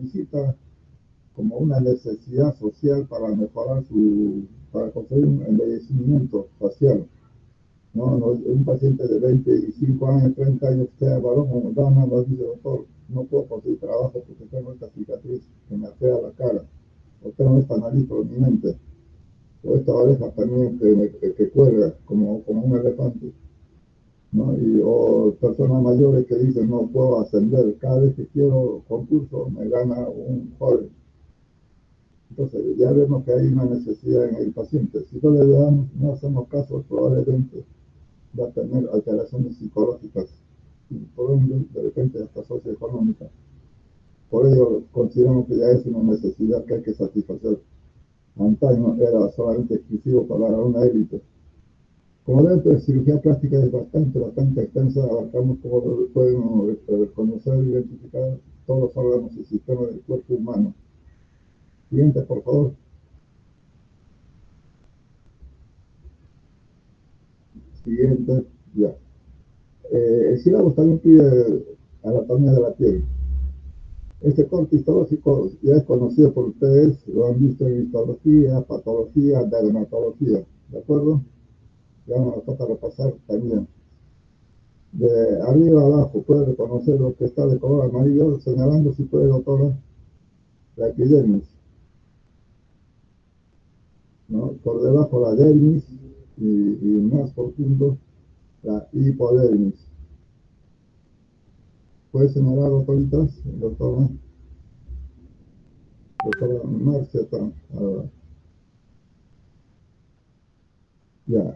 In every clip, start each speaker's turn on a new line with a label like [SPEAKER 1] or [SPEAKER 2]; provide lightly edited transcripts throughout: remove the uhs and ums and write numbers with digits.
[SPEAKER 1] solicita como una necesidad social para mejorar para conseguir un embellecimiento facial. No, no, un paciente de 25 años, 30 años, sea varón o dama, nos dice, doctor, no puedo conseguir trabajo porque tengo esta cicatriz que me afea la cara, o tengo esta nariz prominente, o esta oreja también que cuelga como un elefante, ¿no? O personas mayores que dicen, no puedo ascender, cada vez que quiero concurso me gana un joven. Entonces ya vemos que hay una necesidad en el paciente. Si no le damos, no hacemos caso, probablemente va a tener alteraciones psicológicas y por ende, de repente, hasta socioeconómica. Por ello, consideramos que ya es una necesidad que hay que satisfacer. Antaño era solamente exclusivo para una élite. Como dentro de cirugía plástica es bastante extensa, abarcamos como pueden reconocer e identificar todos los órganos y sistemas del cuerpo humano. Siguiente, por favor. Siguiente, ya. El sílabo también pide anatomía de la piel. Este corte histológico ya es conocido por ustedes, lo han visto en histología, patología, dermatología, ¿de acuerdo? Ya nos toca repasar también. De arriba a abajo puede reconocer lo que está de color amarillo, señalando si puede, doctora, la epidermis, ¿no? Por debajo la dermis y más profundo la hipodermis. ¿Puede señalar, doctoritas, doctora? Doctora Marcia, ya,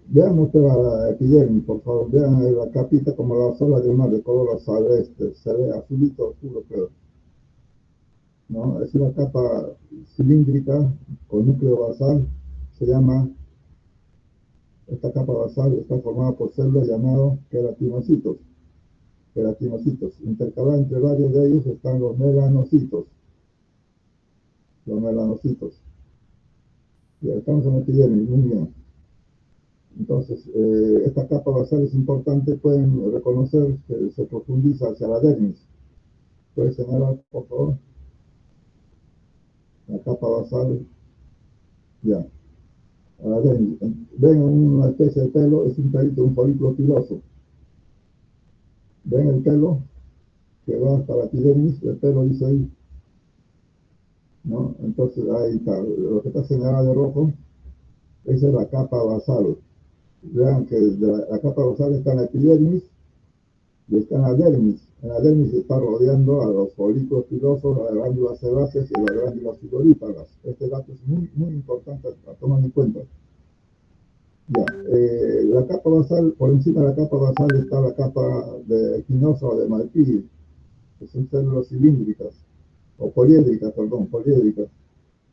[SPEAKER 1] vean ustedes la epidermis, por favor, vean la capita como la sola de mar de color celeste, se ve azulito oscuro, pero ¿no? Es una capa cilíndrica con núcleo basal, se llama, esta capa basal está formada por células llamadas queratinocitos. Intercaladas entre varios de ellos están los melanocitos. Ya estamos en la epidermis, muy bien. Entonces, esta capa basal es importante, pueden reconocer que se profundiza hacia la dermis. ¿Puede señalar, por favor? La capa basal, ya. A la dermis. Ven una especie de pelo, es un pelito, un folículo piloso. Ven el pelo que va hasta la epidermis, el pelo dice ahí, ¿no? Entonces ahí está, lo que está señalado de rojo, esa es la capa basal. Vean que la capa basal está en la epidermis y está en la dermis. En la dermis está rodeando a los folículos pilosos, a las glándulas sebáceas y a las glándulas sudoríparas. Este dato es muy importante a tomar en cuenta. Ya, la capa basal, por encima de la capa basal está la capa de equinosa o de Malpighi, que son células cilíndricas, o poliédricas,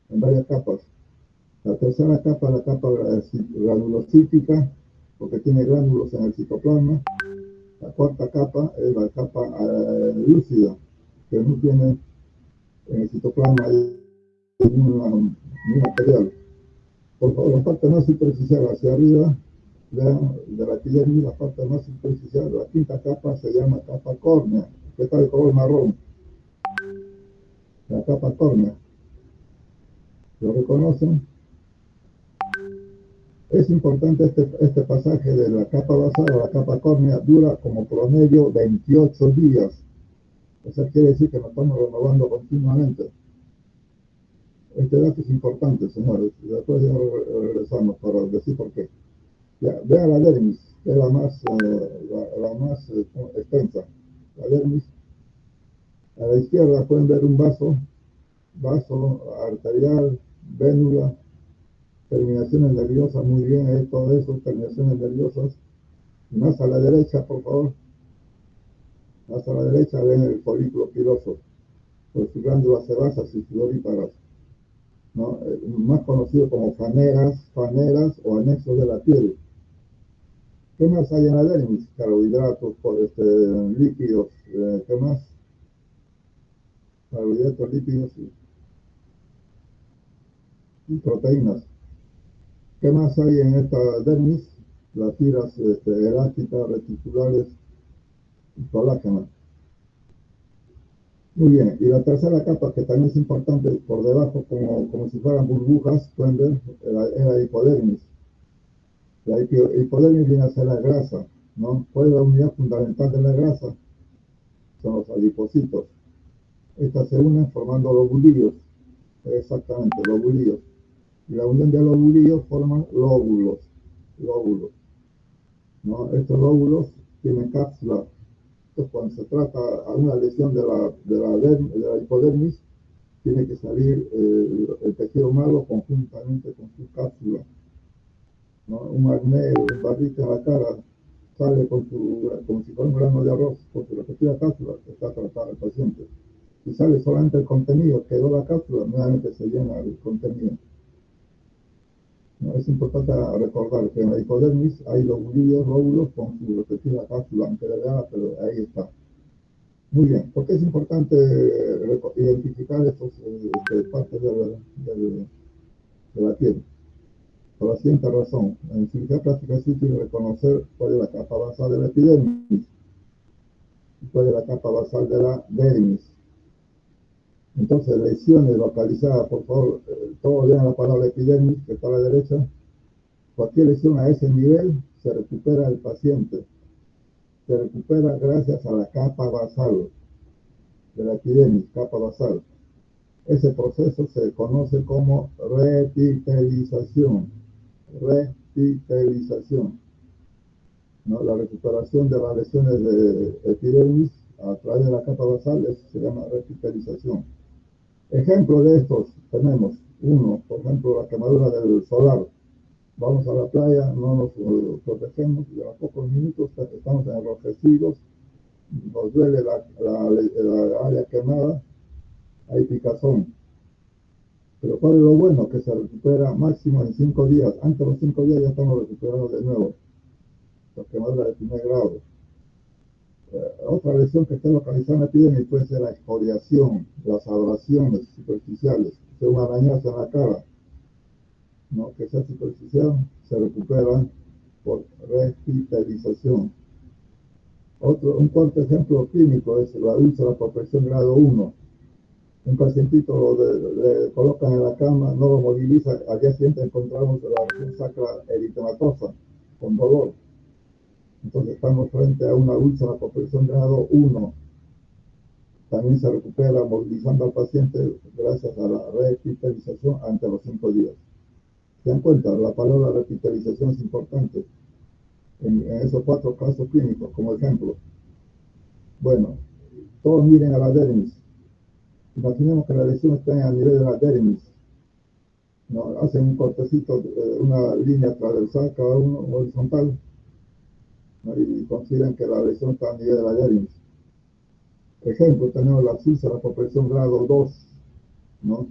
[SPEAKER 1] en varias capas. La tercera capa es la capa granulocítica, porque tiene gránulos en el citoplasma. La cuarta capa es la capa lúcida, que no tiene en el citoplasma ningún material. Por favor, la parte más superficial hacia arriba, vean, de la epidermis, la parte más superficial, la quinta capa se llama capa córnea, que está de color marrón. La capa córnea. ¿Lo reconocen? Es importante este pasaje de la capa basal a la capa córnea, dura como promedio 28 días. Eso quiere decir que nos estamos renovando continuamente. Este dato es importante, señores. Después ya regresamos para decir por qué. Ya, vean la dermis, que es la más extensa. La dermis. A la izquierda pueden ver un vaso arterial, vénula, terminaciones nerviosas, muy bien, todo eso, terminaciones nerviosas. Más a la derecha, por favor. Más a la derecha ven el folículo piloso, con sus glándulas sebáceas y sudoríparas, ¿no? Más conocido como faneras o anexos de la piel. ¿Qué más hay en la dermis? Carbohidratos, lípidos, ¿qué más? Carbohidratos, lípidos y proteínas. ¿Qué más hay en esta dermis? Las fibras elásticas, reticulares y colágenas. Muy bien, y la tercera capa, que también es importante, por debajo, como si fueran burbujas, pueden ver, es la hipodermis. La hipodermis viene a ser la grasa, ¿no? ¿Cuál es la unidad fundamental de la grasa? Son los adipocitos. Estas se unen formando lobulillos, exactamente, lobulillos. Y la unión de lobulillos forman lóbulos, ¿no? Estos lóbulos tienen cápsula. Entonces, cuando se trata de una lesión de la hipodermis, tiene que salir el tejido malo conjuntamente con su cápsula, ¿no? Un acné, un barrito en la cara, sale como si fuera un grano de arroz, con su respectiva cápsula, está tratado el paciente. Si sale solamente el contenido, quedó la cápsula, nuevamente se llena el contenido. ¿No? Es importante recordar que en la hipodermis hay lóbulos con su respectiva cápsula, aunque delgada, pero ahí está. Muy bien, ¿por qué es importante identificar estas partes de la piel? Por la siguiente razón, en cirugía plástica es útil reconocer cuál es la capa basal de la epidermis y cuál es la capa basal de la dermis. Entonces, lesiones localizadas, por favor, todos vean la palabra epidermis, que está a la derecha. Cualquier lesión a ese nivel se recupera el paciente. Se recupera gracias a la capa basal de la epidermis, capa basal. Ese proceso se conoce como repitelización. Repitelización, ¿no? La recuperación de las lesiones de epidermis a través de la capa basal, eso se llama repitelización. Ejemplo de estos tenemos uno, por ejemplo, la quemadura del solar. Vamos a la playa, no nos protegemos y a pocos minutos estamos enrojecidos, nos duele la área quemada, hay picazón. Pero ¿cuál es lo bueno? Que se recupera máximo en 5 días. Antes de los 5 días ya estamos recuperados de nuevo. La quemadura de primer grado. Otra lesión que está localizada en la epidermis puede ser la excoriación, las abrasiones superficiales, un arañazo en la cara, ¿no? Que sea superficial, se recuperan por repitelización. Un cuarto ejemplo clínico es la úlcera por presión grado 1. Un pacientito le colocan en la cama, no lo moviliza, al día siguiente encontramos la región sacra eritematosa, con dolor. Entonces estamos frente a una úlcera por presión grado 1. También se recupera movilizando al paciente gracias a la repitelización ante los 5 días. ¿Se dan cuenta? La palabra repitelización es importante en esos 4 casos clínicos, como ejemplo. Bueno, todos miren a la dermis. Imaginemos que la lesión está a nivel de la dermis. ¿No? Hacen un cortecito, una línea transversal, cada uno horizontal, ¿no? Y consideran que la lesión está a nivel de la dermis. Ejemplo, tenemos la úlcera por presión grado 2, ¿no?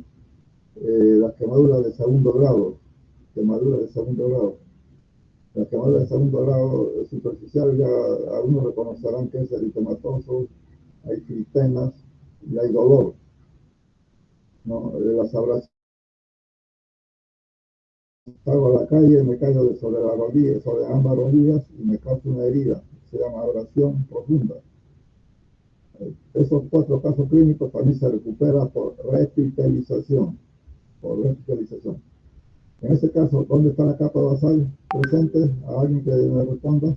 [SPEAKER 1] Las quemaduras de segundo grado, La quemadura de segundo grado superficial, ya algunos reconocerán que es eritematoso, hay critenas y hay dolor, ¿no? Las abrasiones, salgo a la calle, me caigo sobre la rodilla, sobre ambas rodillas y me causa una herida, se llama abrasión profunda. Esos 4 casos clínicos también se recuperan por repitelización. En este caso, ¿dónde está la capa basal presente? ¿A alguien que me responda?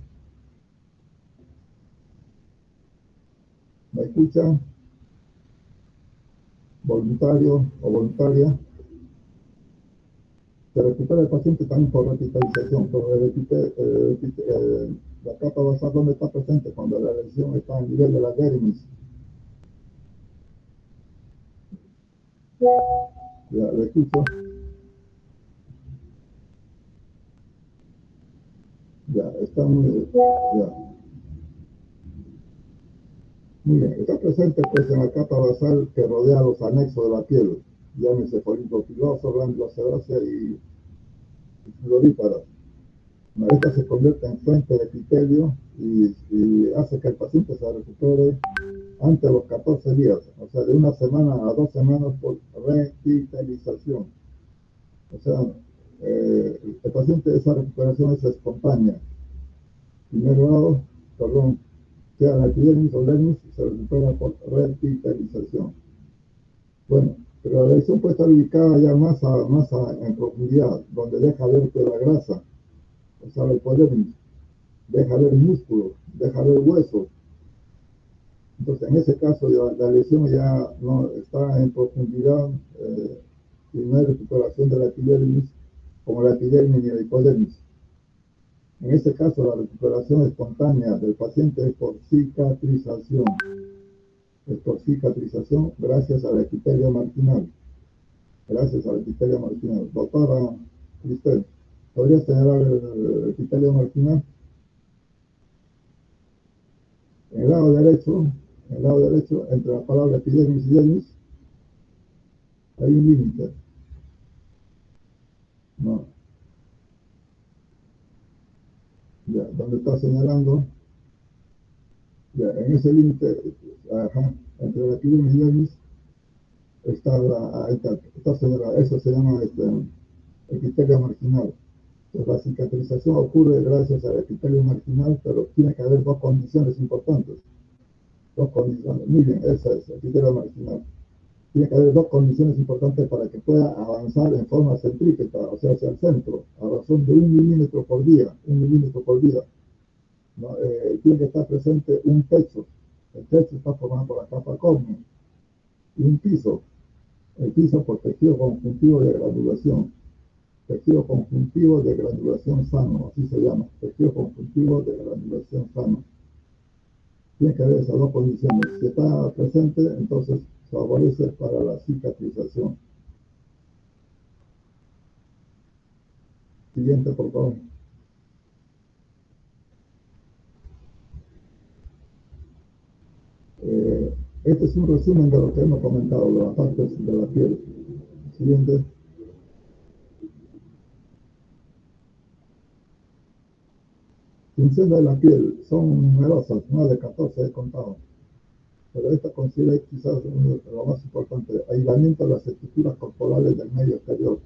[SPEAKER 1] ¿Me escuchan? ¿Voluntario o voluntaria? Se recupera el paciente también por repitelización, pero la capa basal, ¿dónde está presente? Cuando la lesión está a nivel de la dermis. Ya, ¿le escucho? Ya, está muy bien. Está presente pues en la capa basal que rodea los anexos de la piel, llámese folículo piloso, glándula sebácea y floríparas. Esta se convierte en fuente de epitelio y hace que el paciente se recupere antes de los 14 días, o sea, de 1 semana a 2 semanas por repitelización. O sea, el paciente, esa recuperación es espontánea. Primer grado, perdón, sea la epidermis o dermis, se recupera por repitalización. Bueno, pero la lesión puede estar ubicada ya en profundidad, donde deja ver toda la grasa, o sea, la hipodermis, deja ver músculo, deja ver hueso. Entonces, en ese caso, la lesión ya no está en profundidad y no hay recuperación de la epidermis, como la epidermis ni la hipodermis. En ese caso, la recuperación espontánea del paciente es por cicatrización. Es por cicatrización gracias a la epitelio marginal. Gracias a la epitelio marginal. Doctora Cristel, ¿podría señalar el epitelio marginal? En el lado derecho, entre la palabra epidermis y dermis, hay un límite. No. Ya, donde está señalando, ya, en ese límite, entre la epidermis y dermis, está señalada. Eso se llama epitelio marginal. Entonces, la cicatrización ocurre gracias al epitelio marginal, pero tiene que haber dos condiciones importantes. Dos condiciones. Miren, esa es el epitelio marginal. Tiene que haber dos condiciones importantes para que pueda avanzar en forma centrípeta, o sea, hacia el centro, a razón de 1 milímetro por día, 1 milímetro por día. ¿No? Tiene que estar presente un techo. El techo está formado por la capa córnea y un piso. El piso por tejido conjuntivo de granulación. Tejido conjuntivo de granulación sano, así se llama. Tejido conjuntivo de granulación sano. Tiene que haber esas dos condiciones. Si está presente, entonces favorece para la cicatrización. Siguiente, por favor. Este es un resumen de lo que hemos comentado, de las partes de la piel. Siguiente. Funciones de la piel son numerosas, más de 14 he contado. Pero esta considera quizás lo más importante, aislamiento de las estructuras corporales del medio exterior.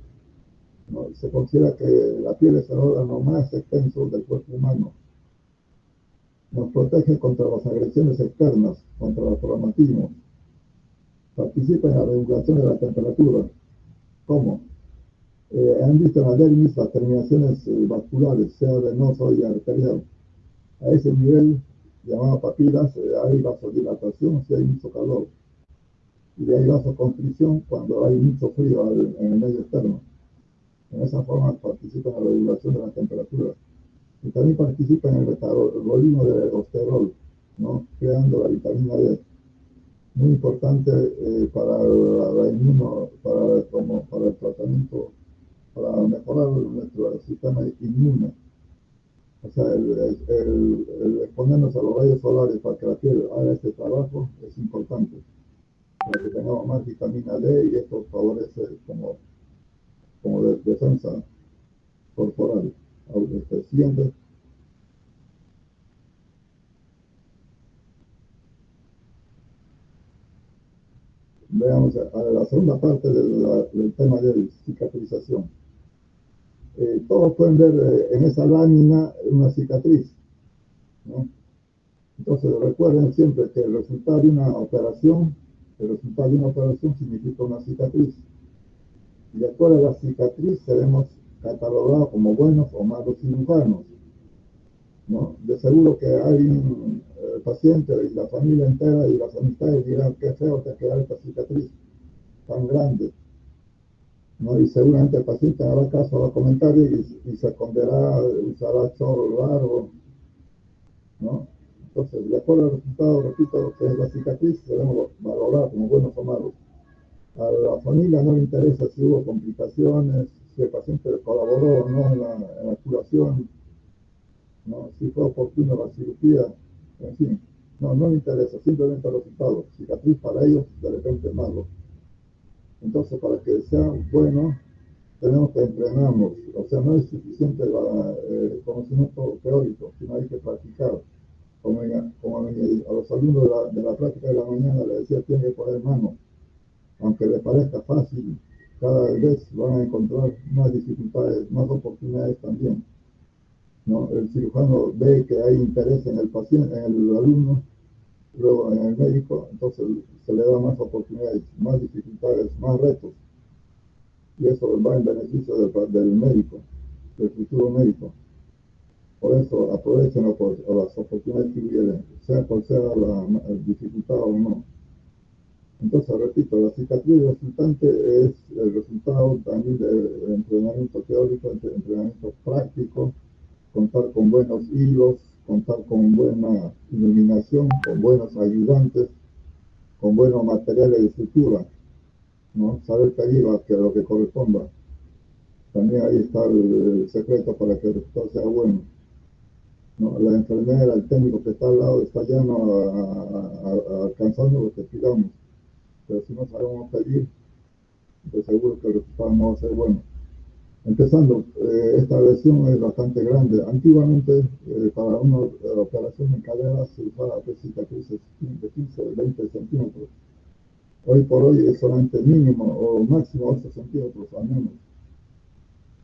[SPEAKER 1] ¿No? Se considera que la piel es el órgano más extenso del cuerpo humano. Nos protege contra las agresiones externas, contra los traumatismos. Participa en la regulación de la temperatura. ¿Cómo? Han visto en la dermis las terminaciones vasculares, sea venoso y arterial. A ese nivel, llamado papilas, hay vasodilatación si hay mucho calor. Y hay vasoconstricción cuando hay mucho frío en el medio externo. En esa forma participa en la regulación de la temperatura. Y también participa en el metabolismo del ergosterol, ¿no? Creando la vitamina D. Muy importante para para el tratamiento, para mejorar nuestro sistema inmune. O sea, el exponernos a los rayos solares para que la piel haga este trabajo es importante. Para que tengamos más vitamina D y esto favorece como defensa corporal. Siguiente. Veamos a la segunda parte del tema de cicatrización. Todos pueden ver en esa lámina una cicatriz, ¿no? Entonces recuerden siempre que el resultado de una operación significa una cicatriz. Y de acuerdo a la cicatriz seremos catalogados como buenos o malos cirujanos, ¿no? De seguro que hay un paciente y la familia entera y las amistades dirán qué feo te queda esta cicatriz tan grande, ¿no? Y seguramente el paciente hará caso a los comentarios y se esconderá, usará chorro largo, ¿no? Entonces, de acuerdo al resultado, repito, lo que es la cicatriz, debemos valorar como buenos o malos. A la familia no le interesa si hubo complicaciones, si el paciente colaboró o no en la curación, ¿no? Si fue oportuno la cirugía, en fin, no le interesa, simplemente el resultado. Cicatriz para ellos de repente es malo. Entonces, para que sea bueno, tenemos que entrenarnos. O sea, no es suficiente el conocimiento teórico, sino hay que practicar. Como a los alumnos de la práctica de la mañana les decía, tienen que poner mano. Aunque les parezca fácil, cada vez van a encontrar más dificultades, más oportunidades también. ¿no? El cirujano ve que hay interés en el paciente, en el alumno, luego en el médico, entonces se le da más oportunidades, más dificultades, más retos, y eso va en beneficio del médico, del futuro médico. Por eso aprovechen las oportunidades que vienen, sea cual sea la dificultad o no. Entonces, repito, la cicatriz resultante es el resultado también de entrenamiento teórico, entrenamiento práctico, contar con buenos hilos, contar con buena iluminación, con buenos ayudantes, con buenos materiales de sutura, ¿no? Saber pedir que lo que corresponda. También ahí está el secreto para que el resultado sea bueno, ¿no? La enfermera, el técnico que está al lado está llano alcanzando lo que pidamos, pero si no sabemos pedir, de seguro que el resultado no va a ser bueno. Empezando, esta lesión es bastante grande. Antiguamente, para una operación en cadera se usaba cicatrices de 15 o 20 centímetros. Hoy por hoy es solamente mínimo o máximo 8 centímetros al menos.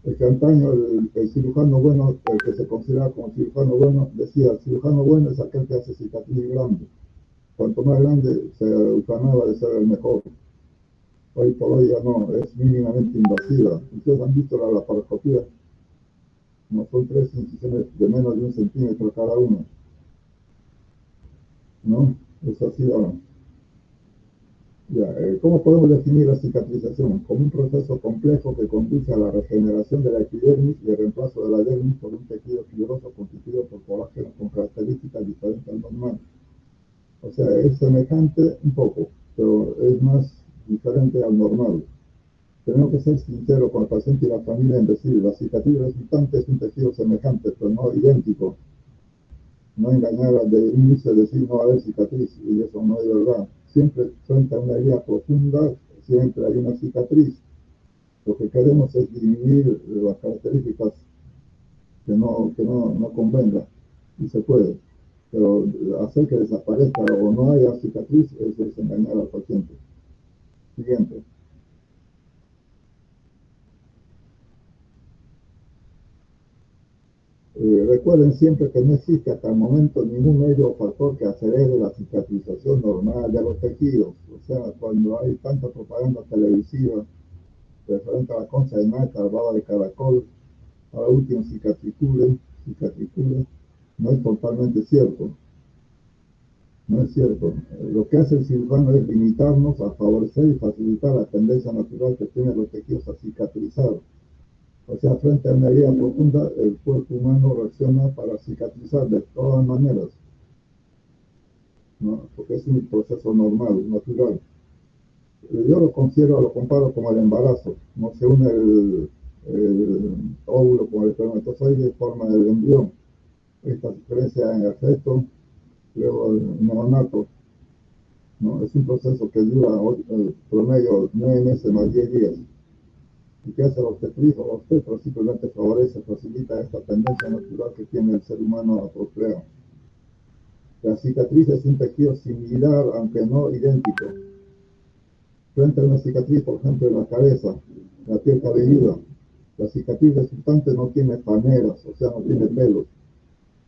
[SPEAKER 1] Es que antaño el cirujano bueno, el que se consideraba como cirujano bueno, decía, el cirujano bueno es aquel que hace cicatriz grande. Cuanto más grande se ufanaba de ser el mejor. Hoy por hoy ya no, es mínimamente invasiva. Ustedes han visto la laparoscopía, no son 3 incisiones de menos de 1 centímetro cada una, ¿no? Es así ahora. Ya, ¿cómo podemos definir la cicatrización? Como un proceso complejo que conduce a la regeneración de la epidermis y el reemplazo de la dermis por un tejido fibroso constituido por colágeno con características diferentes al normal. O sea, es semejante un poco, pero es más diferente al normal. Tenemos que ser sinceros con el paciente y la familia en decir, la cicatriz resultante es un tejido semejante, pero no idéntico. No engañar de inicio, decir no va a haber cicatriz, y eso no es verdad. Siempre frente a una herida profunda, siempre hay una cicatriz. Lo que queremos es disminuir las características que no convenga, y se puede. Pero hacer que desaparezca o no haya cicatriz, eso es engañar al paciente. Siguiente. Recuerden siempre que no existe hasta el momento ningún medio o factor que acelere la cicatrización normal de los tejidos. O sea, cuando hay tanta propaganda televisiva referente a la concha de nácar, baba de caracol, a la última cicatricule, no es totalmente cierto. No es cierto. Lo que hace el cirujano es limitarnos a favorecer y facilitar la tendencia natural que tienen los tejidos a cicatrizar. O sea, frente a una herida profunda, el cuerpo humano reacciona para cicatrizar de todas maneras, ¿no? Porque es un proceso normal, natural. Yo lo comparo como el embarazo, no se une el óvulo con el espermatozoide, forma el embrión. Esta diferencia en el feto, luego el neonato, ¿no? Es un proceso que dura promedio 9 meses más 10 días. ¿Y qué hace el obstetricio? El obstetra simplemente favorece, facilita esta tendencia natural que tiene el ser humano a procrear. La cicatriz es un tejido similar, aunque no idéntico. Frente a una cicatriz, por ejemplo, en la cabeza, la piel cabelluda, la cicatriz resultante no tiene paneras, o sea, no tiene pelos.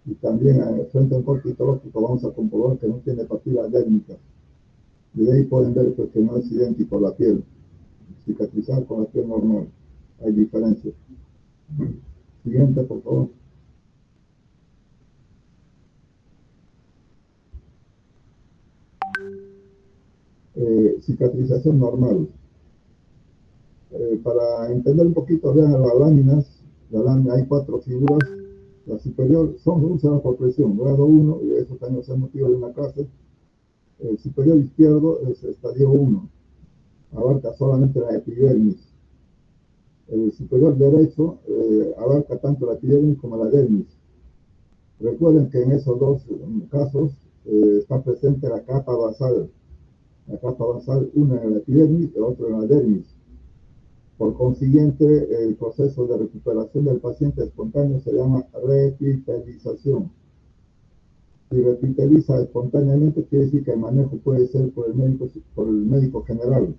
[SPEAKER 1] Y también frente a un corte histológico vamos a comprobar que no tiene papila dérmica. De ahí pueden ver pues, que no es idéntico a la piel. Cicatrizar con la piel normal. Hay diferencias. Siguiente, por favor. Cicatrización normal. Para entender un poquito, vean las láminas. La lámina hay 4 figuras. La superior son usadas por presión, grado 1, y eso también es el motivo de una clase. El superior izquierdo es estadio 1, abarca solamente la epidermis. El superior derecho abarca tanto la epidermis como la dermis. Recuerden que en esos dos casos está presente la capa basal. La capa basal, una en la epidermis y otra en la dermis. Por consiguiente, el proceso de recuperación del paciente espontáneo se llama repitelización. Si repiteliza espontáneamente, quiere decir que el manejo puede ser por el médico general,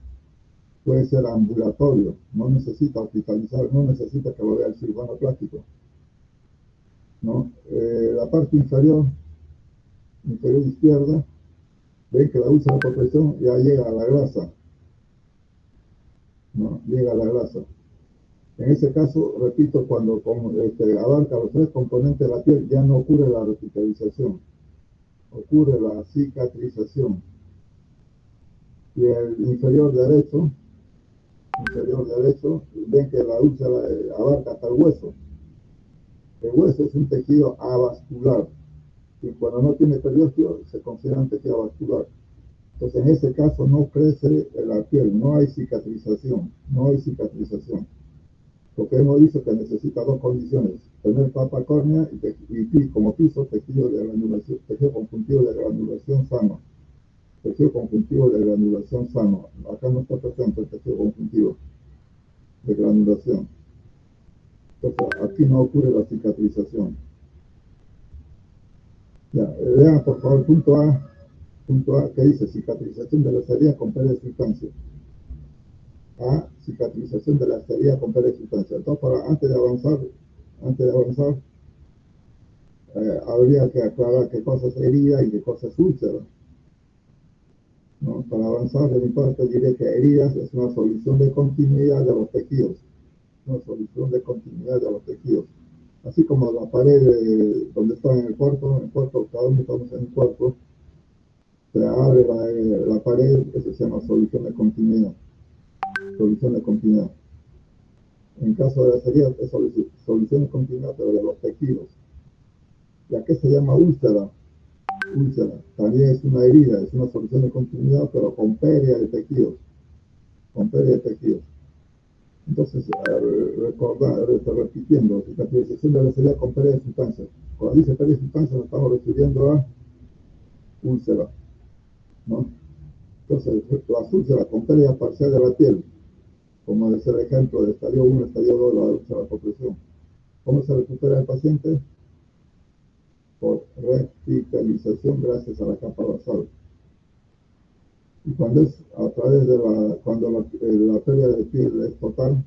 [SPEAKER 1] puede ser ambulatorio, no necesita hospitalizar, no necesita que lo vea el cirujano plástico. ¿no? La parte inferior izquierda, ven que la úlcera por presión ya llega a la grasa, ¿no? Llega a la grasa. En ese caso, repito, cuando abarca los tres componentes de la piel, ya no ocurre la revitalización, ocurre la cicatrización. Y el inferior derecho, ven que la úlcera abarca hasta el hueso. El hueso es un tejido avascular, y cuando no tiene periósteo se considera un tejido avascular. Entonces, en ese caso no crece la piel, no hay cicatrización, no hay cicatrización. Porque hemos dicho que necesita dos condiciones: tener papa córnea y como piso tejido de granulación, tejido conjuntivo de granulación sano. Tejido conjuntivo de granulación sano. Acá no está presente el tejido conjuntivo de granulación. Entonces, aquí no ocurre la cicatrización. Ya, vean por favor punto A, que dice cicatrización de la herida con pérdida de sustancia. A, cicatrización de la herida con pérdida de sustancia. Entonces, antes de avanzar, habría que aclarar qué cosa es herida y qué cosa es úlcera, ¿no? Para avanzar, de mi parte diré que heridas es una solución de continuidad de los tejidos, una solución de continuidad de los tejidos. Así como la pared donde está en el cuarto, cada uno estamos en un cuarto, se abre la pared, eso se llama solución de continuidad. Solución de continuidad. En caso de las heridas es solución de continuidad, pero de los tejidos. ¿Ya qué se llama úlcera? Úlcera también es una herida, es una solución de continuidad, pero con pérdida de tejidos. Con pérdida de tejidos. Entonces, repitiendo, cicatrización de la herida con pérdida de sustancias. Cuando dice pérdida de sustancias, nos estamos refiriendo a úlcera, ¿no? Entonces, las úlceras con pérdida parcial de la piel, como es el ejemplo de estadio 1, estadio 2, la úlcera por presión. ¿Cómo se recupera el paciente? Por revitalización gracias a la capa basal. Y cuando es a través de cuando la pérdida de piel es total,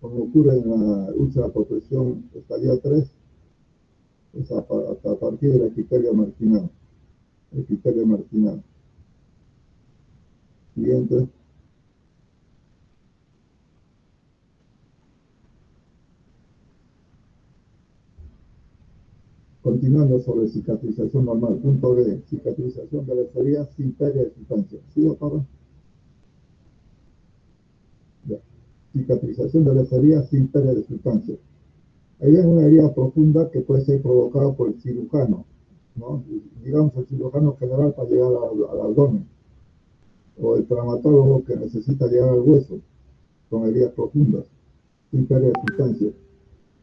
[SPEAKER 1] como ocurre en la úlcera por presión estadio 3, es a partir del epitelio marginal. Epitelio marginal. Siguiente. Continuando sobre cicatrización normal. Punto B. Cicatrización de la herida sin pérdida de sustancia. ¿Sí, doctora? Ya. Cicatrización de la herida sin pérdida de sustancia. Ahí es una herida profunda que puede ser provocada por el cirujano, ¿no? Digamos el cirujano general para llegar al abdomen, o el traumatólogo que necesita llegar al hueso, con heridas profundas, sin pérdida de sustancia.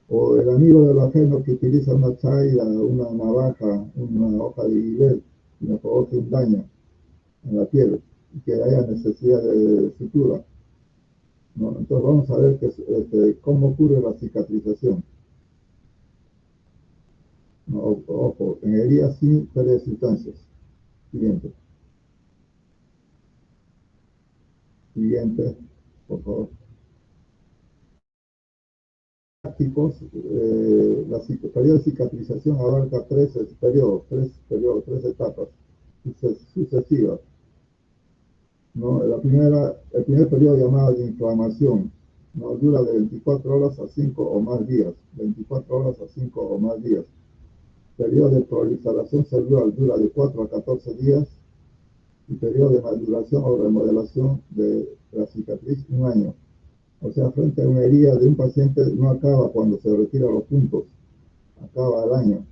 [SPEAKER 1] O el amigo del ajeno que utiliza una chaira, una navaja, una hoja de guilel y me provoca un daño en la piel y que haya necesidad de sutura, ¿no? Entonces vamos a ver cómo ocurre la cicatrización. No, ojo, en heridas sin pérdida de sustancias. Siguiente. Siguiente, por favor. Prácticos, la periodo de cicatrización abarca tres periodos, tres etapas sucesivas, ¿no? El primer periodo llamado de inflamación, ¿no? Dura de 24 horas a 5 o más días. 24 horas a 5 o más días. Periodo de proliferación celular dura de 4 a 14 días. Y periodo de maduración o remodelación de la cicatriz, 1 año. O sea, frente a una herida de un paciente no acaba cuando se retiran los puntos, acaba al año.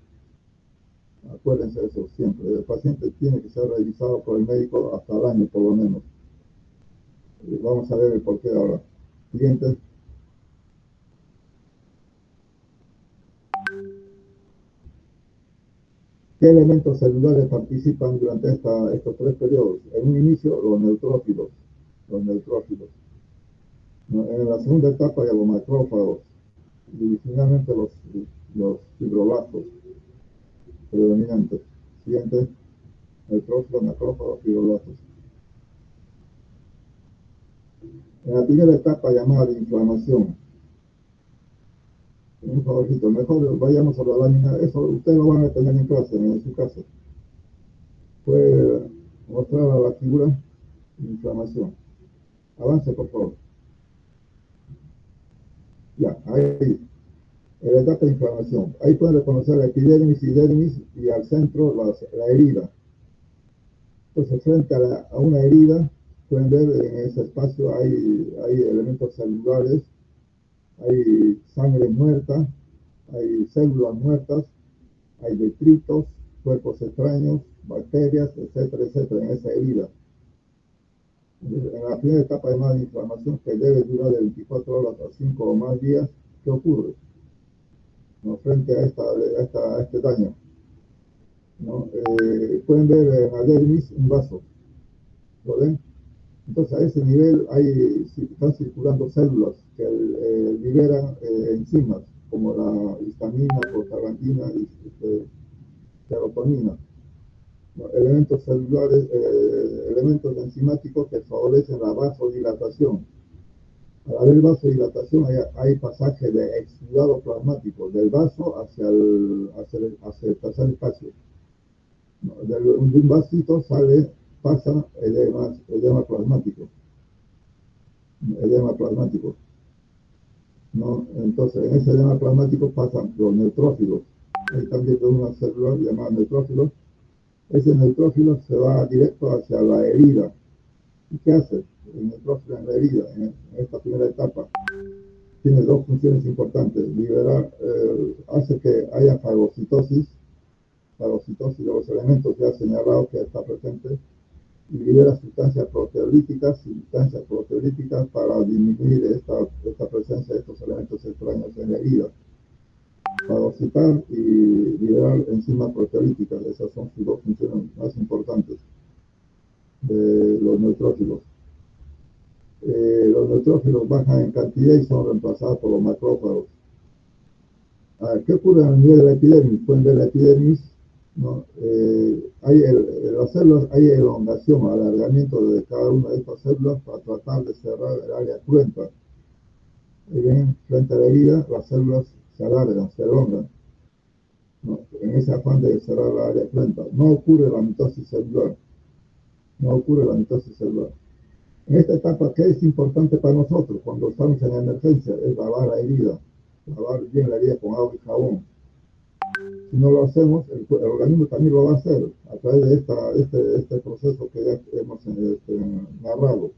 [SPEAKER 1] Acuérdense de eso siempre. El paciente tiene que ser revisado por el médico hasta el año, por lo menos. Vamos a ver el porqué ahora. Siguiente. ¿Qué elementos celulares participan durante estos tres periodos? En un inicio, los neutrófilos. Los neutrófilos. En la segunda etapa, ya los macrófagos. Y finalmente los fibroblastos predominantes. Siguiente. Neutrófilos, macrófagos, fibroblastos. En la primera etapa llamada de inflamación, favorcito, mejor vayamos a la lámina, eso ustedes lo van a tener en clase, en su casa. Puede mostrar a la figura de inflamación. Avance, por favor. Ya, ahí, en la etapa de inflamación. Ahí pueden reconocer la epidermis y dermis y al centro la herida. Entonces, frente a una herida, pueden ver en ese espacio hay elementos celulares, hay sangre muerta, hay células muertas, hay detritos, cuerpos extraños, bacterias, etcétera, etcétera, en esa herida. En la primera etapa de más inflamación, que debe durar de 24 horas a 5 o más días, ¿qué ocurre? ¿No? Frente a este daño. ¿No? Pueden ver en la dermis un vaso, ¿lo ven? Entonces a ese nivel están circulando células que liberan enzimas como la histamina, prostaglandina y serotonina, ¿no? Elementos celulares, elementos enzimáticos que favorecen la vasodilatación. Al haber vasodilatación hay pasaje de exudado plasmático del vaso hacia el tercer espacio. De un vasito pasa edema plasmático. Edema plasmático, ¿no? Entonces, en ese edema plasmático pasan los neutrófilos. Ahí están viendo una célula llamada neutrófilos. Ese neutrófilo se va directo hacia la herida. ¿Y qué hace el neutrófilo en la herida, en esta primera etapa? Tiene dos funciones importantes. Hace que haya fagocitosis de los elementos ya señalados que está presente, y libera sustancias proteolíticas para disminuir esta presencia de estos elementos extraños en la herida. Fagocitar y liberar enzimas proteolíticas, esas son sus dos funciones más importantes de los neutrófilos. Los neutrófilos bajan en cantidad y son reemplazados por los macrófagos. ¿Qué ocurre a nivel de la epidermis? Pueden ver la epidermis, ¿no? En las células hay elongación, alargamiento de cada una de estas células para tratar de cerrar el área cruenta. Y ven, frente a la herida, las células se alargan, se elongan, ¿no? En ese afán de cerrar la área cruenta. No ocurre la mitosis celular. En esta etapa, ¿qué es importante para nosotros cuando estamos en emergencia? Es lavar la herida, lavar bien la herida con agua y jabón. Si no lo hacemos, el organismo también lo va a hacer a través de este proceso que ya hemos narrado.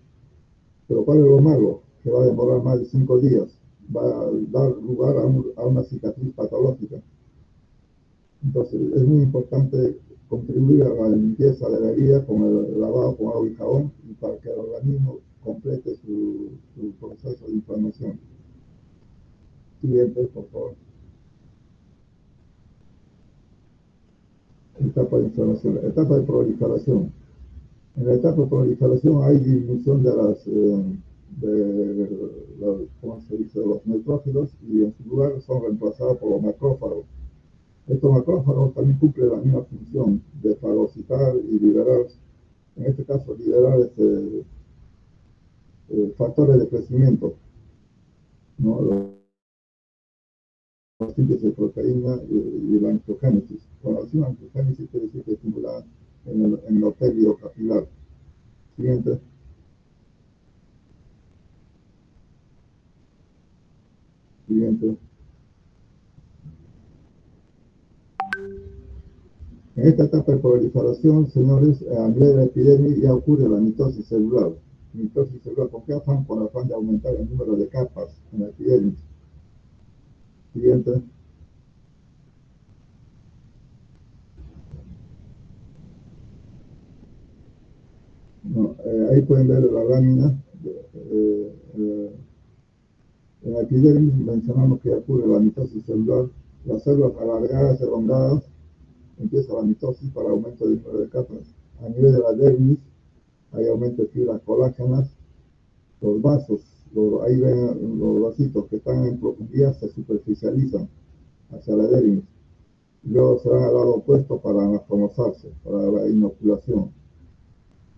[SPEAKER 1] Pero ¿cuál es lo malo? Que va a demorar más de 5 días. Va a dar lugar a una cicatriz patológica. Entonces es muy importante contribuir a la limpieza de la herida con el lavado con agua y jabón y para que el organismo complete su proceso de inflamación. Siguiente, por favor. Etapa de inflamación. Etapa de proliferación. En la etapa de proliferación hay disminución de los neutrófilos, y en su lugar son reemplazados por los macrófagos. Estos macrófagos también cumplen la misma función de fagocitar y liberar, en este caso liberar factores de crecimiento, ¿no? La síntesis de proteína y la angiogénesis. Cuando decimos angiogénesis quiere decir que estimula en el endotelio capilar. Siguiente. En esta etapa de proliferación, señores, a nivel de la epidermis ya ocurre la mitosis celular. Mitosis celular, ¿con qué afán? Con el afán de aumentar el número de capas en la epidermis. Siguiente. No, ahí pueden ver la lámina. En la epidermis mencionamos que ocurre la mitosis celular. Las células alargadas, elongadas, empieza la mitosis para aumento del número de capas. A nivel de la dermis hay aumento de fibras colágenas. Los vasos, ahí ven los vasitos que están en profundidad, se superficializan hacia la dermis. Luego se van al lado opuesto para anastomosarse, para la inoculación.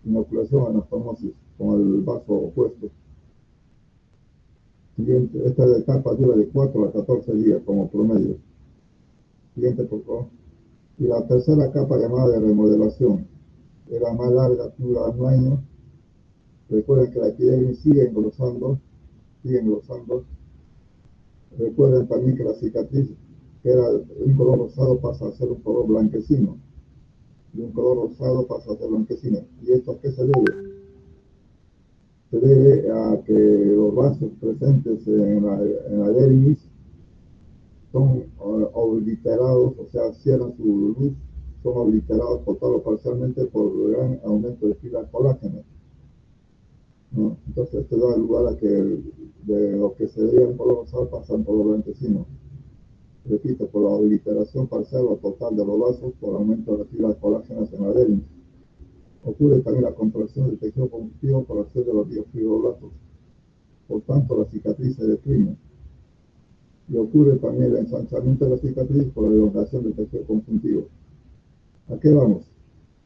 [SPEAKER 1] Anastomosis con el vaso opuesto. Siguiente, esta etapa dura de 4 a 14 días como promedio. Siguiente, por favor. Y la tercera capa llamada de remodelación era más larga, dura un año. Recuerden que la epidermis sigue engrosando. Recuerden también que la cicatriz, que era un color rosado, pasa a ser un color blanquecino. Y un color rosado pasa a ser blanquecino. ¿Y esto a qué se debe? Se debe a que los vasos presentes en la dermis son obliterados, o sea, cierran su luz, son obliterados total o parcialmente por gran aumento de fibra colágena, ¿no? Entonces esto da lugar a que de lo que se veía en color rosado pasan por lo blanquecino. Repito, por la obliteración parcial o total de los vasos por aumento de las fibras colágenas en la dermis. Ocurre también la contracción del tejido conjuntivo por acción de los biofibroblastos. Por tanto, la cicatriz se deprime. Y ocurre también el ensanchamiento de la cicatriz por la elongación del tejido conjuntivo. ¿A qué vamos?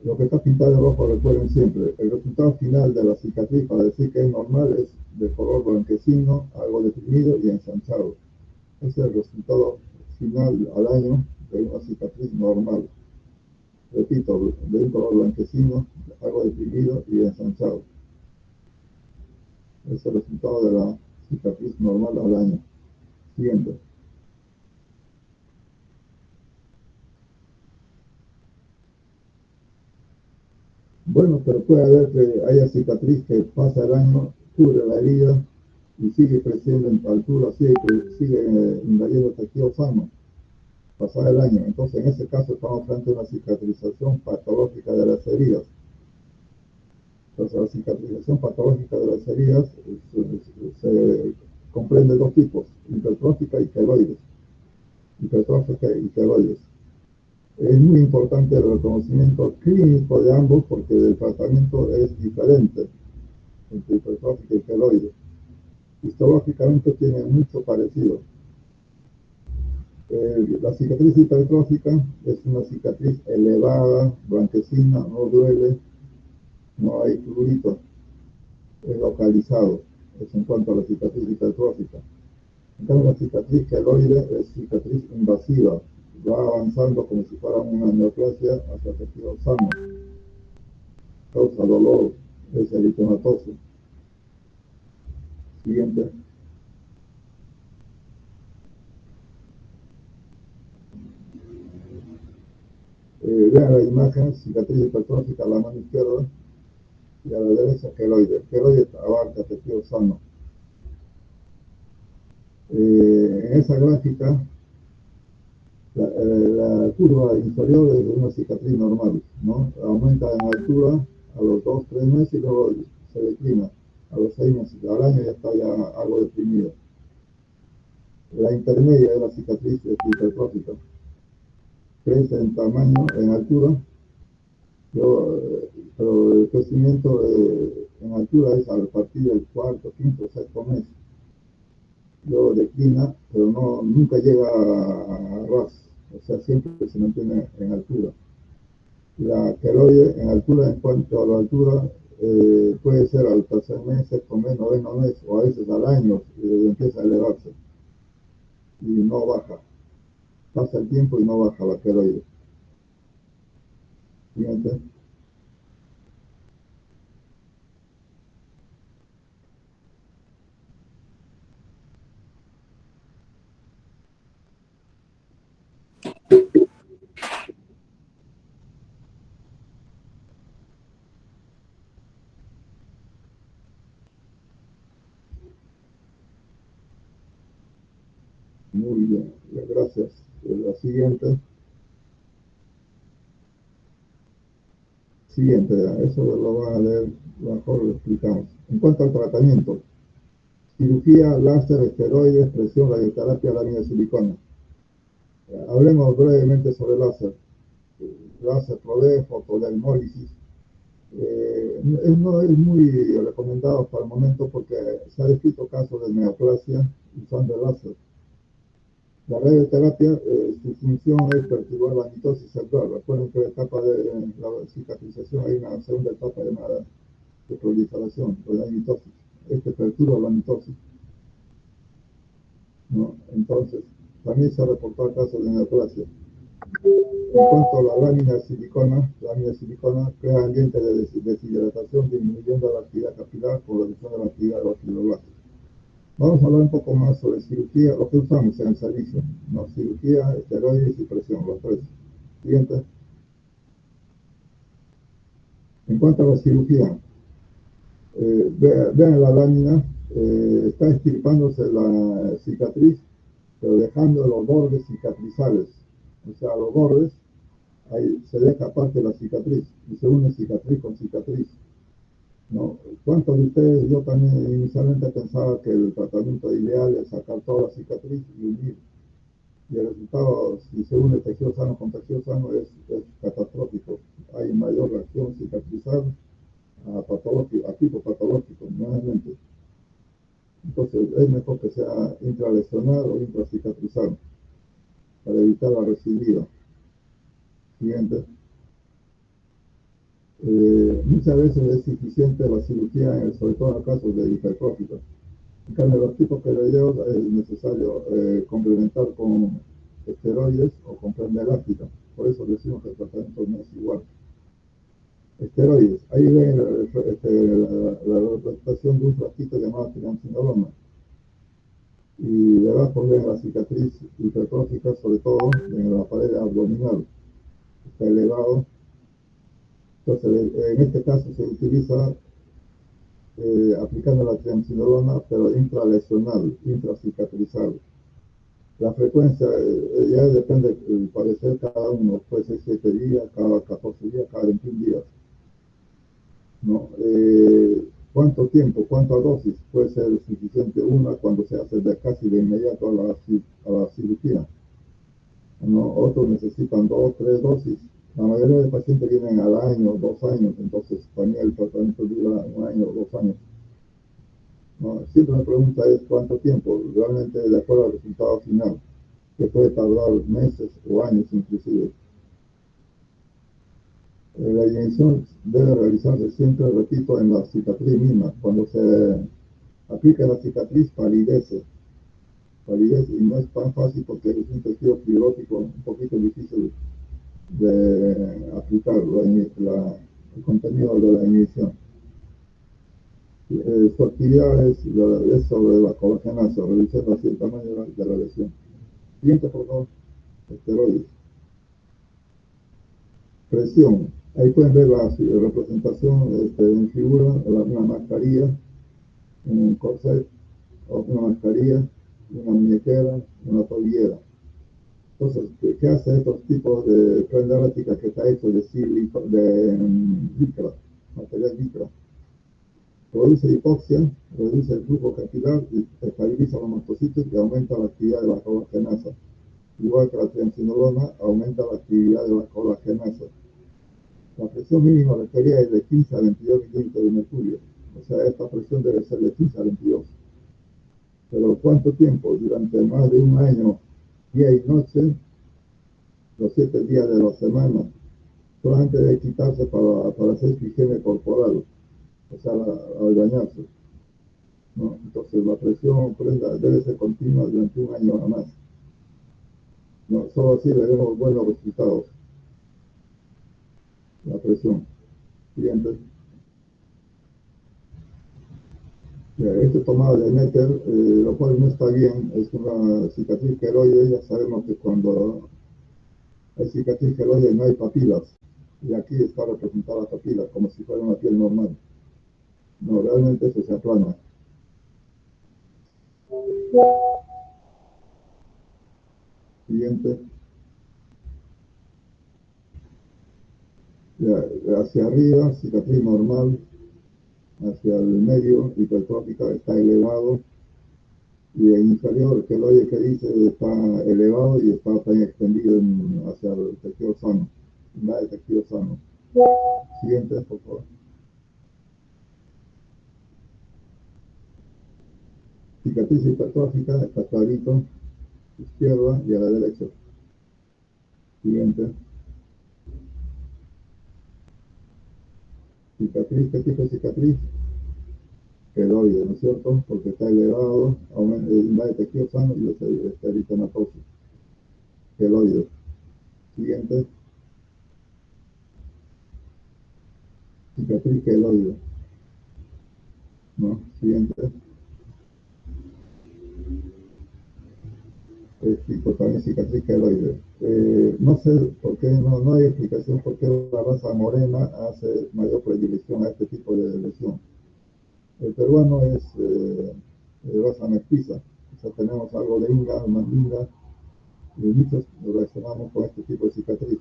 [SPEAKER 1] Lo que está pintado en rojo, recuerden siempre, el resultado final de la cicatriz para decir que es normal es de color blanquecino, algo deprimido y ensanchado. Ese es el resultado final al año de una cicatriz normal. Repito, de un color blanquecino, algo deprimido y ensanchado. Ese es el resultado de la cicatriz normal al año. Siguiente. Bueno, pero puede haber que haya cicatriz que pasa el año, cubre la herida y sigue creciendo en altura, sigue invadiendo el tejido sano, pasar el año. Entonces, en ese caso, estamos frente a una cicatrización patológica de las heridas. Entonces, la cicatrización patológica de las heridas se comprende dos tipos, hipertrófica y queloides. Hipertrófica y queloides. Es muy importante el reconocimiento clínico de ambos porque el tratamiento es diferente entre hipertrófica y queloide. Histológicamente tienen mucho parecido. La cicatriz hipertrófica es una cicatriz elevada, blanquecina, no duele, no hay prurito, es localizado. Es en cuanto a la cicatriz hipertrófica. En cambio, la cicatriz queloide es cicatriz invasiva, va avanzando como si fuera una neoplasia hacia el tejido sano. Causa dolor, es eritematoso. Siguiente. Vean la imagen, cicatriz hipertrófica a la mano izquierda y a la derecha queloide. Queloide abarca tejido sano. En esa gráfica, la curva inferior es de una cicatriz normal, ¿no? Aumenta en altura a los 2-3 meses y luego se declina. A los 6 meses, al año ya está ya algo deprimido. La intermedia es la cicatriz hipertrófica. Crece en tamaño, en altura, pero el crecimiento en altura es a partir del cuarto, quinto, sexto mes. Luego declina, pero nunca llega a ras, o sea, siempre se mantiene en altura. La queloide en altura, en cuanto a la altura, puede ser al tercer mes, sexto mes, noveno mes, o a veces al año, empieza a elevarse y no baja. Pasa el tiempo y no baja la queloide. Siguiente. Muy bien, gracias. La siguiente. Siguiente, eso lo van a leer, mejor lo explicamos. En cuanto al tratamiento, cirugía, láser, esteroides, presión, radioterapia, lámina de silicona. Hablemos brevemente sobre el láser. Láser PRODE, fotodermólisis. No es muy recomendado para el momento porque se ha descrito casos de neoplasia usando el láser. La radioterapia, su función es perturbar la mitosis cerebral. Recuerden que la etapa de la cicatrización hay una segunda etapa llamada de proliferación o de la mitosis. Este perturba la mitosis. ¿no? Entonces, también se ha reportado casos de neoplasia. En cuanto a la lámina de silicona crea ambiente de deshidratación, disminuyendo la actividad capilar por reducción de la actividad de los fibroblastos. Vamos a hablar un poco más sobre cirugía, lo que usamos en el servicio, ¿no? Cirugía, esteroides y presión, los tres. Siguiente. En cuanto a la cirugía, vean la lámina, está estirpándose la cicatriz, pero dejando los bordes cicatrizales. O sea, los bordes, ahí se deja aparte la cicatriz y se une cicatriz con cicatriz, ¿no? ¿Cuántos de ustedes, yo también inicialmente pensaba que el tratamiento ideal es sacar toda la cicatriz y unir? Y el resultado, si se une tejido sano con tejido sano, es catastrófico. Hay mayor reacción cicatrizal a tipo patológico, nuevamente. Entonces, es mejor que sea intralesional o intracicatrizal para evitar la recidiva. Siguiente. Muchas veces es suficiente la cirugía, sobre todo en casos de hipertrófica. En cambio, los tipos keloideos es necesario complementar con esteroides o con prenda elástica. Por eso decimos que el tratamiento no es igual. Esteroides. Ahí ven la representación de un frasquito llamado triamcinolona. Y debajo ven la cicatriz hipertrófica, sobre todo en la pared abdominal. Está elevado. Entonces, en este caso se utiliza aplicando la triamcinolona, pero intralesional, intracicatrizal. La frecuencia ya depende del parecer cada uno, puede ser 7 días, cada 14 días, cada 21 días. ¿No? ¿Cuánto tiempo, cuánta dosis puede ser suficiente? Una cuando se hace casi de inmediato a la cirugía, ¿no? Otros necesitan 2, 3 dosis. La mayoría de pacientes vienen al año, 2 años, entonces también el tratamiento dura 1 año o 2 años. ¿No? Siempre la pregunta es cuánto tiempo, realmente de acuerdo al resultado final, que puede tardar meses o años inclusive. La inyección debe realizarse siempre, repito, en la cicatriz misma. Cuando se aplica la cicatriz, palidece y no es tan fácil porque es un tejido fibrótico un poquito difícil de aplicar el contenido de la inyección. Su actividad es sobre la colagenasa, reduciendo así el tamaño de la lesión. Siguiente, por favor. Esteroides. Presión. Ahí pueden ver la representación en figura, una mascarilla, un corset, una mascarilla, una muñequera, una tobillera. Entonces, ¿qué hace estos tipos de prenda elástica que está hecho de licra, material licra? Produce hipoxia, reduce el flujo capilar y estabiliza los mastocitos y aumenta la actividad de la colagenasa. Igual que la triamcinolona, aumenta la actividad de la colagenasa. La presión mínima requerida es de 15 a 22 milímetros de mercurio. O sea, esta presión debe ser de 15 a 22. Pero ¿cuánto tiempo? Durante más de un año, día y noche, los 7 días de la semana, solamente debe quitarse para hacer su higiene corporal, o sea, al bañarse, ¿no? Entonces la presión debe ser continua durante un año nada más, ¿no? Solo así veremos buenos resultados. La presión. Siguiente. Este tomado de Necker, lo cual no está bien, es una cicatriz queloide. Ya sabemos que cuando hay cicatriz queloide no hay papilas, y aquí está representada la papila como si fuera una piel normal. No, realmente eso se aplana. Siguiente. Hacia arriba, cicatriz normal, hacia el medio, hipertrófica, está elevado, y el inferior, que lo que dice, está elevado y está tan extendido hacia el tejido sano, va el tejido sano. Siguiente, por favor. Cicatriz hipertrófica, está clarito, izquierda y a la derecha. Siguiente. Cicatriz, ¿qué tipo de cicatriz? queloide, ¿no es cierto? Porque está elevado, invade tejido sano y es eritematoso. Queloide. Siguiente, cicatriz queloide, ¿no? Siguiente, tipo también cicatriz queloide. No sé por qué, no hay explicación por qué la raza morena hace mayor predilección a este tipo de lesión. El peruano es raza mestiza, o sea, tenemos algo de inga, mandinga, y muchos lo relacionamos con este tipo de cicatriz.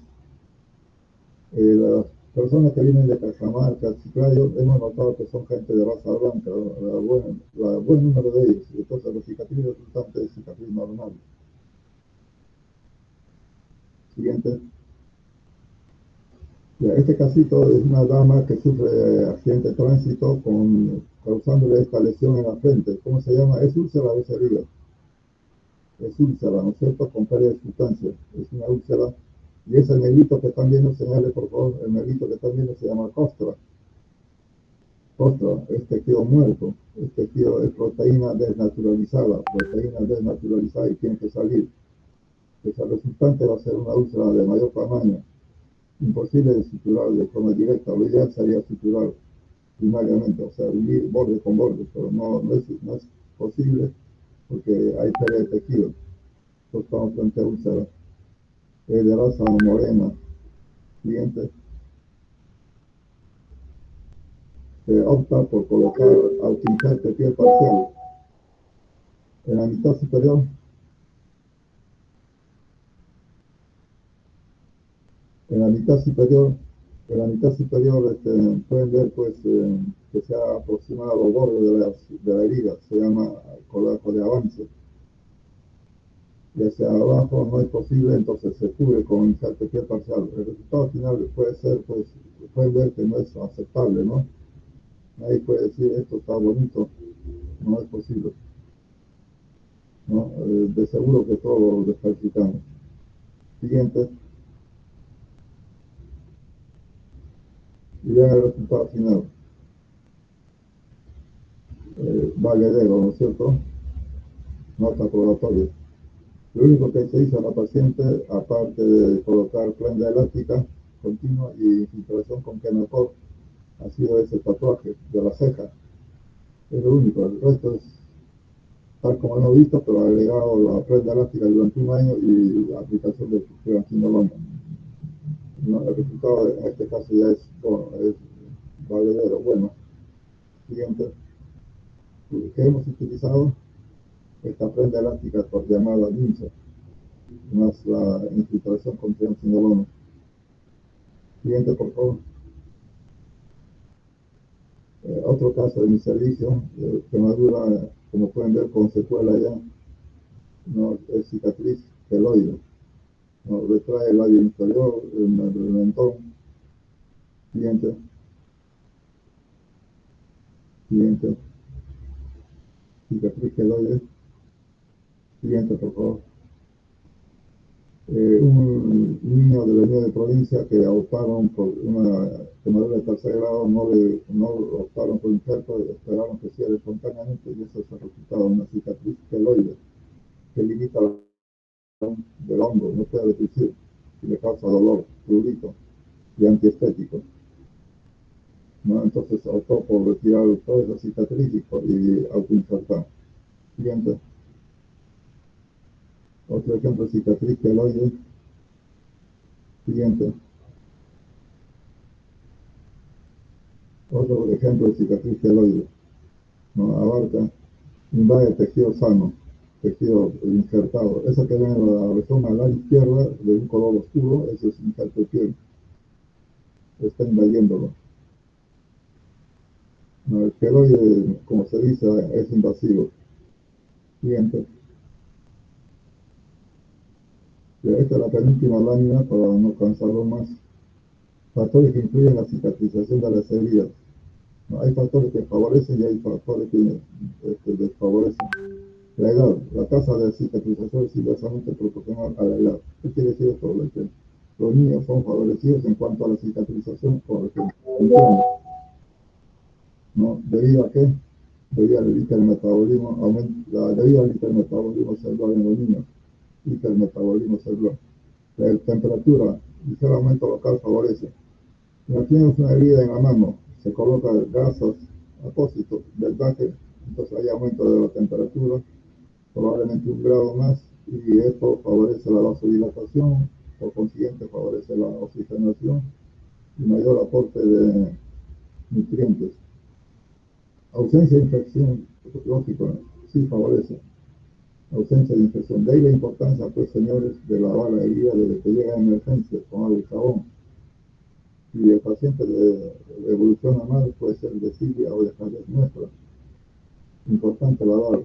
[SPEAKER 1] Las personas que vienen de Cajamarca, Chiclayo, hemos notado que son gente de raza blanca, buen número de ellos, y entonces la cicatriz resultante es cicatriz normal. Siguiente. Ya, este casito es una dama que sufre accidente de tránsito causándole esta lesión en la frente. ¿Cómo se llama? Es úlcera de cerilla. Es úlcera, ¿no es cierto? Con pérdida de sustancia. Es una úlcera. Y ese negrito que están viendo, señale por favor, el negrito que están viendo se llama costra. Costra es tejido muerto. Es tejido, es proteína desnaturalizada y tiene que salir. Esa resultante va a ser una úlcera de mayor tamaño. Imposible de suturar de forma directa. Lo ideal sería suturar primariamente, o sea, unir borde con borde, pero no es posible porque hay pérdida de tejido. Entonces estamos frente a úlcera. Es de raza morena. Siguiente. Se opta por colocar autoinjerte piel parcial en la mitad superior. En la mitad superior, pueden ver pues que se ha aproximado al borde de la herida, se llama colaco de avance. Y hacia abajo no es posible, entonces se cubre con injerte piel parcial. El resultado final puede ser, pues, pueden ver que no es aceptable, ¿no? Nadie puede decir esto está bonito, no es posible, ¿no? De seguro que todos lo descalificamos. Siguiente, y vean el resultado final. Valedero, ¿no es cierto? Nota probatoria. Lo único que se hizo a la paciente, aparte de colocar prenda elástica continua y infiltración con Kenacor, ha sido ese tatuaje de la ceja. Es lo único, el resto es tal como hemos visto, pero agregado la prenda elástica durante un año y la aplicación de fluoxinolona. No, el resultado en este caso ya es valedero. Bueno, siguiente. ¿Qué hemos utilizado? Esta prenda elástica llamada ninja, más la infiltración con triamcinolona. Siguiente, por favor. Otro caso de mi servicio, quemadura, como pueden ver, con secuela ya, no, es cicatriz queloide, no, retrae el labio inferior, el mentón. Siguiente, cicatriz queloide. Siguiente, por favor. Un niño de la Unión de Provincia que optaron por una quemadura de tercer grado, no optaron por injerto, esperaron que cierre espontáneamente y eso es el resultado de una cicatriz queloide que limita la del hombro, no puede reducir y le causa dolor, prurito y antiestético, ¿no? Entonces optó por retirar toda esa cicatriz y autoinjertar. Siguiente. Otro ejemplo de cicatriz queloide. Siguiente. Otro ejemplo de cicatriz queloide, ¿no? Abarca, invade tejido sano, tejido injertado. Esa que ven en la región alar izquierda de un color oscuro, eso es injerto de piel. Está invadiéndolo. No, el queloide, como se dice, es invasivo. Siguiente. Esta es la penúltima lámina para no cansarlo más. Factores que influyen en la cicatrización de las heridas. ¿No? Hay factores que favorecen y hay factores que desfavorecen. La edad, la tasa de cicatrización es inversamente proporcional a la edad. ¿Qué quiere decir esto? Los niños son favorecidos en cuanto a la cicatrización, por ejemplo, ¿no? ¿Debido a qué? debido al hipermetabolismo, debido al hipermetabolismo celular en los niños, hipermetabolismo celular. La temperatura, ligero aumento local favorece. Si tienes una herida en la mano, se coloca gasas, apósitos, vendaje, entonces hay aumento de la temperatura, probablemente 1 grado más, y esto favorece la vasodilatación, por consiguiente favorece la oxigenación y mayor aporte de nutrientes. Ausencia de infección, lógico, sí favorece. Ausencia de infección. De ahí la importancia, pues, señores, de lavar la herida desde que llega a emergencia con agua y jabón. Si el paciente evoluciona mal, puede ser de cilia o de caries nuestra. Importante lavar.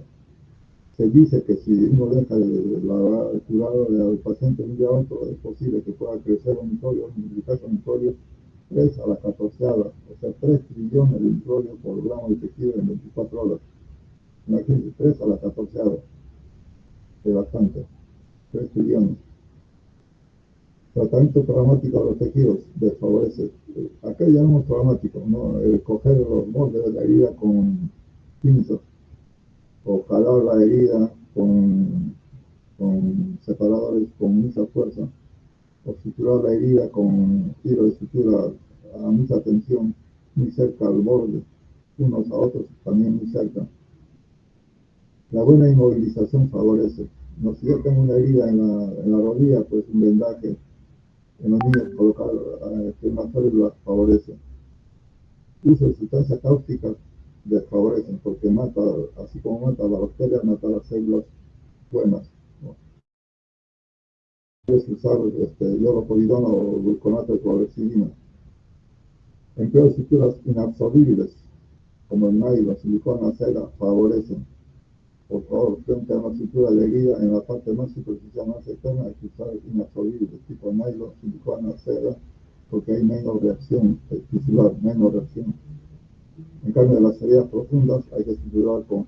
[SPEAKER 1] Se dice que si uno deja de lavar el cuidado del paciente de un día a otro, es posible que pueda crecer un nitrolio, multiplicarse un nitrolio 3 a la 14ª, o sea, 3 trillones de nitrolio por gramo de tejido en 24 horas. Imagínense, 3 a la 14ª, es bastante, 3 trillones. Tratamiento traumático de los tejidos desfavorece. Acá llamamos traumático, ¿no? Coger los bordes de la herida con pinzas o jalar la herida con separadores con mucha fuerza, o suturar la herida con tiro de sutura a mucha tensión, muy cerca al borde, unos a otros también muy cerca. La buena inmovilización favorece. No, si yo tengo una herida en la rodilla, pues un vendaje en los niños colocar una férula favorece. Uso de sustancias cáusticas desfavorecen porque mata, así como mata la bacteria, mata las células buenas, ¿no? Puedes usar hidropolidona o gluconato de clorexidina. Empleo de suturas inabsorbibles como el nylon, silicona, seda favorecen. Por favor, frente a una sutura de herida en la parte más superficial, más externa, hay que usar inabsorbibles, tipo nylon, silicona, seda, porque hay menos reacción tisular, menos reacción. En cambio, de las heridas profundas hay que suturar con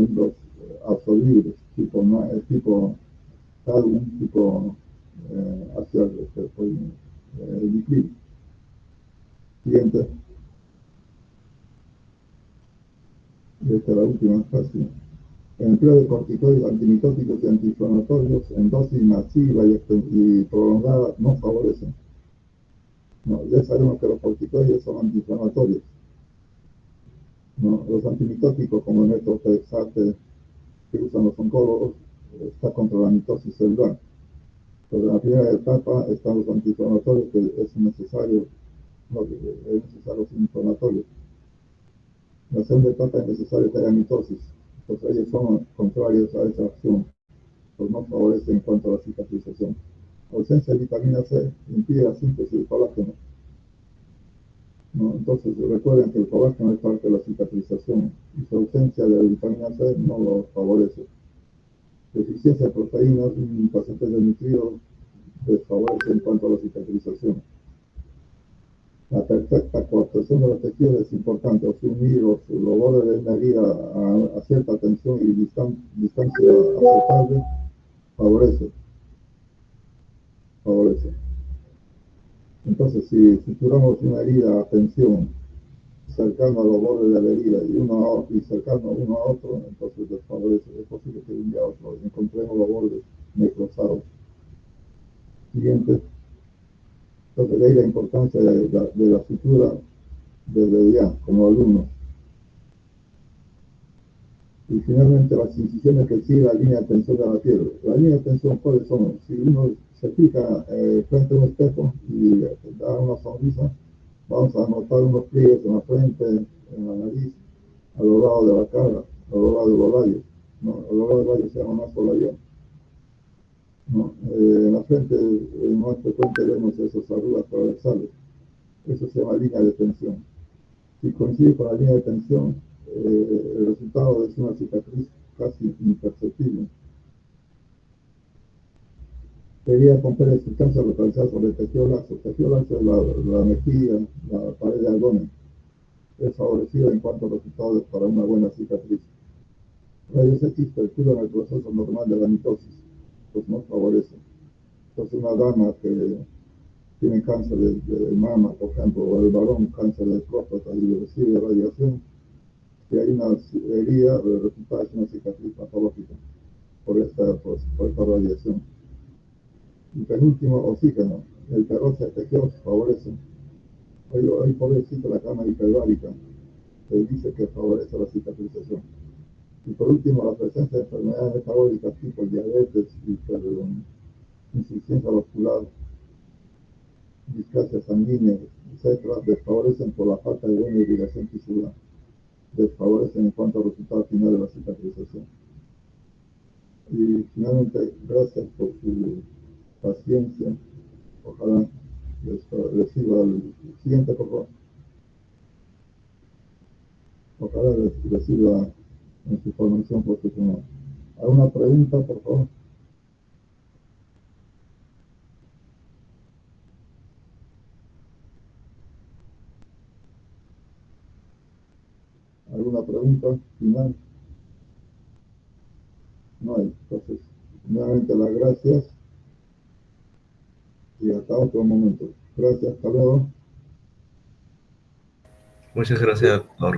[SPEAKER 1] hilos absorbibles, tipo talum, tipo hacia el diclil. Siguiente, y esta es la última fase. El empleo de corticoides, antimitóticos y antiinflamatorios en dosis masiva y prolongada no favorecen. No, ya sabemos que los corticoides son antiinflamatorios. ¿No? Los antimitóticos, como el metotrexate que usan los oncólogos, está contra la mitosis celular. Pero en la primera etapa están los antiinflamatorios, que es necesario los inflamatorios. En la segunda etapa es necesario que haya mitosis. Entonces ellos son contrarios a esa acción, pues no favorece en cuanto a la cicatrización. Ausencia de vitamina C impide la síntesis del colágeno, ¿no? Entonces recuerden que el colágeno es parte de la cicatrización y su ausencia de vitamina C no lo favorece. Deficiencia de proteínas, un paciente desnutrido desfavorece en cuanto a la cicatrización. La perfecta coaptación de los tejidos es importante, o sea, unir los bordes de una herida a cierta tensión y distancia aceptable favorece. Entonces, si suturamos una herida a tensión, cercano a los bordes de la herida y cercano uno a otro, entonces desfavorece. Es posible que de un día a otro encontremos los bordes necrosados. Siguiente. Entonces, de ahí la importancia de la sutura desde ya, como alumnos. Y finalmente las incisiones que sigue la línea de tensión de la piel. La línea de tensión, ¿cuáles son? Si uno se fija frente a un espejo y da una sonrisa, vamos a notar unos pliegues en la frente, en la nariz, a lo largo de la cara, a lo largo de los labios. ¿No? A lo largo de los labios se llama nasolabial. ¿No? En la frente más frecuente vemos esas arrugas transversales. Eso se llama línea de tensión. Si coincide con la línea de tensión, el resultado es una cicatriz casi imperceptible. Debería comprar sustancias localizadas sobre el tejido laxo. El tejido laxo es la mejilla, la pared de abdomen. Es favorecido en cuanto a resultados para una buena cicatriz. Rayos X perturban el proceso normal de la mitosis, pues no favorece. Entonces una dama que tiene cáncer de mama, por ejemplo, o el varón cáncer de próstata y recibe radiación, si hay una herida, el resultado es una cicatriz patológica por esta radiación. Y penúltimo, oxígeno. El terror se tejió favorece. Hoy por hoy existe la cama hiperbárica, que dice que favorece la cicatrización. Y por último, la presencia de enfermedades metabólicas tipo diabetes, insuficiencia vascular, displasia sanguínea, etcétera, desfavorecen por la falta de buena irrigación tisular, desfavorecen en cuanto al resultado final de la cicatrización. Y finalmente, gracias por su paciencia. Ojalá les sirva el siguiente, por favor. Ojalá les sirva en su formación profesional. ¿Alguna pregunta, por favor? ¿Alguna pregunta final? No hay. Entonces, nuevamente las gracias y hasta otro momento. Gracias, hasta luego.
[SPEAKER 2] Muchas gracias, doctor.